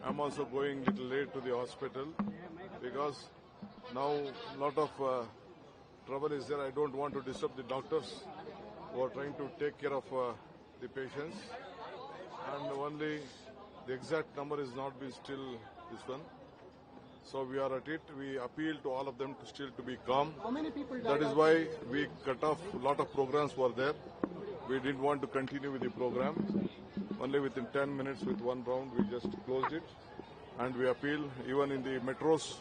I'm also going little late to the hospital because now lot of trouble is there. I don't want to disturb the doctors who are trying to take care of the patients, and only the exact number is not been still this one. So we are at it. We appeal to all of them to still to be calm. How many people died? That is why we cut off. A lot of programs were there. We didn't want to continue with the program. Only within 10 minutes with one round we just closed it. And we appeal even in the metros,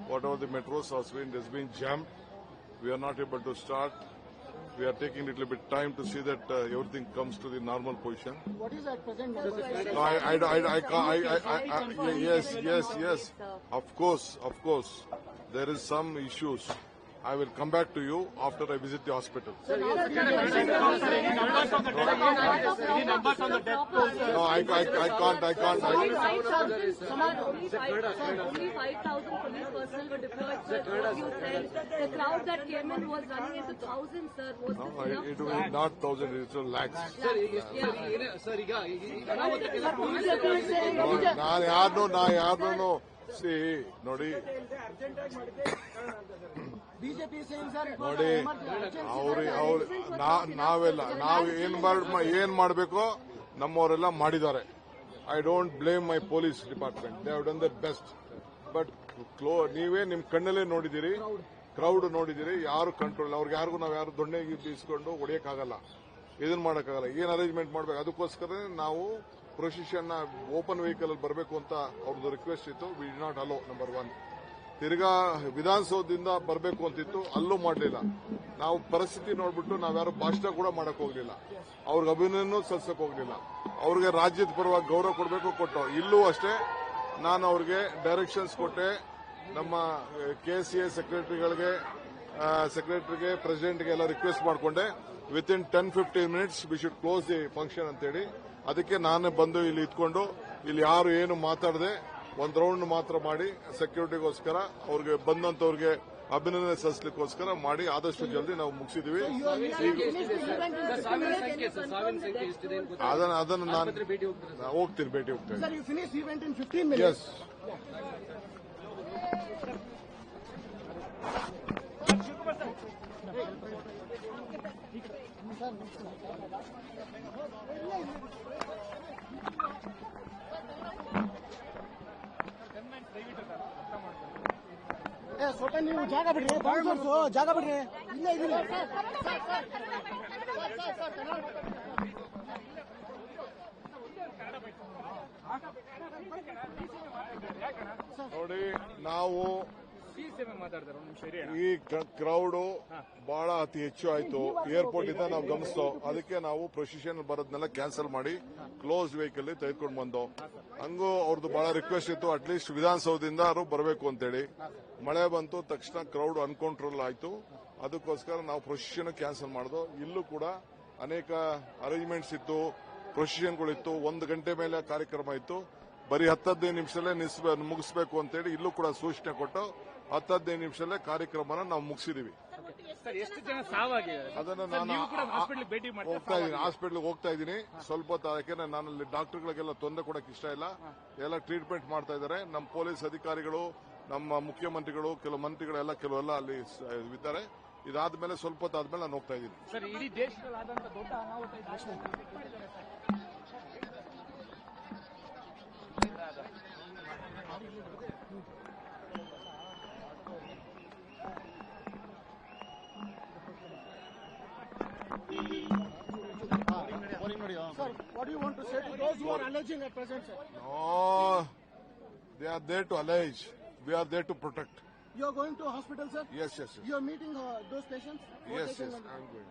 whatever the metros are saying, there's been jammed. We are not able to start. We are taking a little bit time to see that everything comes to the normal position. What is at present number? Yes. Of course. There is some issues. I will come back to you after I visit the hospital. Any numbers on the death toll? No, I can't. Only 5,000 police personnel were deployed, sir. As you said, the crowd that came in was running into thousands, sir. Was No, this enough? it will not thousand, it's lakhs. ನಾನು ಯಾರನ್ನೂ C ನೋಡಿ BJP is saying, sir, ನೋಡಿ ನಾವು ಏನ್ ಮಾಡಬೇಕೋ ನಮ್ಮವರೆಲ್ಲ ಮಾಡಿದ್ದಾರೆ. I don't blame my police department, they have done the best. But ನೀವೇ ನಿಮ್ ಕಣ್ಣಲ್ಲೇ ನೋಡಿದಿರಿ, ಕ್ರೌಡ್ ನೋಡಿದಿರಿ, ಯಾರು ಕಂಟ್ರೋಲ್, ಅವ್ರಿಗೆ ಯಾರಿಗೂ ನಾವು ಯಾರು ದೊಣ್ಣೆಗೆ ಬೀಸ್ಕೊಂಡು ಹೊಡೆಯಕ್ಕಾಗಲ್ಲ, ಇದನ್ನ ಮಾಡಕ್ಕಾಗಲ್ಲ. ಏನ್ ಅರೇಂಜ್ಮೆಂಟ್ ಮಾಡ್ಬೇಕು, ಅದಕ್ಕೋಸ್ಕರ ನಾವು ಪ್ರೊಸಿಷನ್ ಓಪನ್ ವೆಹಿಕಲ್ ಅಲ್ಲಿ ಬರಬೇಕು ಅಂತ ಅವ್ರದ್ದು ರಿಕ್ವೆಸ್ಟ್ ಇತ್ತು. We did not allow, number 1. ತಿರ್ಗಾ ವಿಧಾನಸೌಧದಿಂದ ಬರಬೇಕು ಅಂತಿತ್ತು, ಅಲ್ಲೂ ಮಾಡಲಿಲ್ಲ. ನಾವು ಪರಿಸ್ಥಿತಿ ನೋಡ್ಬಿಟ್ಟು ನಾವ್ಯಾರು ಭಾಷಣ ಕೂಡ ಮಾಡಕ್ ಹೋಗ್ಲಿಲ್ಲ, ಅವ್ರಿಗೆ ಅಭಿನಂದನೆ ಸಲ್ಲಿಸಕ್ ಹೋಗ್ಲಿಲ್ಲ. ಅವ್ರಿಗೆ ರಾಜ್ಯದ ಪರವಾಗಿ ಗೌರವ ಕೊಡಬೇಕು, ಕೊಟ್ಟು. ಇಲ್ಲೂ ಅಷ್ಟೇ ನಾನು ಅವ್ರಿಗೆ ಡೈರೆಕ್ಷನ್ಸ್ ಕೊಟ್ಟೆ. ನಮ್ಮ KCA ಸೆಕ್ರೆಟರಿಗೆ ಪ್ರೆಸಿಡೆಂಟ್ಗೆ ಎಲ್ಲ ರಿಕ್ವೆಸ್ಟ್ ಮಾಡಿಕೊಂಡೆ. Within 10-15 minutes we should close the function ಅಂತೇಳಿ. ಅದಕ್ಕೆ ನಾನೇ ಬಂದು ಇಲ್ಲಿ ಇದ್ಕೊಂಡು ಇಲ್ಲಿ ಯಾರು ಏನು ಮಾತಾಡದೆ ಒಂದು ರೌಂಡ್ ಮಾತ್ರ ಮಾಡಿ ಸೆಕ್ಯೂರಿಟಿಗೋಸ್ಕರ ಅವ್ರಿಗೆ ಬಂದಂತವ್ರಿಗೆ ಅಭಿನಂದನೆ ಸಲ್ಲಿಸಲಿಕ್ಕೋಸ್ಕರ ಮಾಡಿ ಆದಷ್ಟು ಜಲ್ದಿ ನಾವು ಮುಗಿಸಿದ್ವಿ. ಅದನ್ನು ನಾನು ಹೋಗ್ತೀನಿ, ಭೇಟಿ ಹೋಗ್ತೇನೆ. ಎಸ್. ಸ್ವಲ್ಪ ನೀವು ಜಾಗ ಬಿಡ್ರಿ, ಬೌನ್ಸರ್ಸು ಜಾಗ ಬಿಡ್ರಿ, ಇಲ್ಲೇ ಇದೀನಿ. ನೋಡಿ, ನಾವು ಈ ಕ್ರೌಡು ಬಹಳ ಅತಿ ಹೆಚ್ಚು ಆಯ್ತು. ಏರ್ಪೋರ್ಟ್ ಇಂದ ನಾವು ಗಮನಿಸ್ತೋ, ಅದಕ್ಕೆ ನಾವು ಪ್ರೊಸಿಷನ್ ಬರೋದನ್ನೆಲ್ಲ ಕ್ಯಾನ್ಸಲ್ ಮಾಡಿ ಕ್ಲೋಸ್ ವೆಹಿಕಲ್ ತೆಗೆದುಕೊಂಡು ಬಂದೋ. ಹಂಗೂ ಅವ್ರದ್ದು ಬಹಳ ರಿಕ್ವೆಸ್ಟ್ ಇತ್ತು, ಅಟ್ಲೀಸ್ಟ್ ವಿಧಾನಸೌಧದಿಂದ ಬರಬೇಕು ಅಂತೇಳಿ. ಮಳೆ ಬಂತು, ತಕ್ಷಣ ಕ್ರೌಡ್ ಅನ್ಕಂಟ್ರೋಲ್ ಆಯ್ತು. ಅದಕ್ಕೋಸ್ಕರ ನಾವು ಪ್ರೊಸಿಷನ್ ಕ್ಯಾನ್ಸಲ್ ಮಾಡಿದೋ. ಇಲ್ಲೂ ಕೂಡ ಅನೇಕ ಅರೇಂಜ್ಮೆಂಟ್ಸ್ ಇತ್ತು, ಪ್ರೊಸಿಷನ್ಗಳಿತ್ತು. 1 ಗಂಟೆ ಮೇಲೆ ಕಾರ್ಯಕ್ರಮ ಇತ್ತು. ಬರೀ 10-15 ನಿಮಿಷದಲ್ಲೇ ಮುಗಿಸ್ಬೇಕು ಅಂತೇಳಿ ಇಲ್ಲೂ ಕೂಡ ಸೂಚನೆ ಕೊಟ್ಟು 10-15 ನಿಮಿಷದಲ್ಲೇ ಕಾರ್ಯಕ್ರಮನ ನಾವು ಮುಗಿಸಿದೀವಿ. ಅದನ್ನು ನಾನು ಹಾಸ್ಪಿಟಲ್ಗೆ ಹೋಗ್ತಾ ಇದ್ದೀನಿ ಸ್ವಲ್ಪ ಹೊತ್ತು. ಯಾಕೆಂದ್ರೆ ನಾನು ಅಲ್ಲಿ ಡಾಕ್ಟರ್ಗಳಿಗೆಲ್ಲ ತೊಂದರೆ ಕೊಡಕ್ಕೆ ಇಷ್ಟ ಇಲ್ಲ. ಎಲ್ಲ ಟ್ರೀಟ್ಮೆಂಟ್ ಮಾಡ್ತಾ ಇದ್ದಾರೆ. ನಮ್ಮ ಪೊಲೀಸ್ ಅಧಿಕಾರಿಗಳು, ನಮ್ಮ ಮುಖ್ಯಮಂತ್ರಿಗಳು, ಕೆಲವು ಮಂತ್ರಿಗಳೆಲ್ಲ ಕೆಲವೆಲ್ಲ ಅಲ್ಲಿ ಇದ್ದಾರೆ. ಇದಾದ್ಮೇಲೆ ಸ್ವಲ್ಪ ಹೊತ್ತು ಆದ್ಮೇಲೆ ನಾನು ಹೋಗ್ತಾ ಇದ್ದೀನಿ. ಇಡೀ ದೇಶದಲ್ಲಾದಂತ ದೊಡ್ಡ ಅನಾಹುತ Sir, what do you want to say to those who are alleging at present, sir? No, they are there to allege. We are there to protect. You are going to a hospital, sir? Yes. You are meeting those patients? Yes, I am going.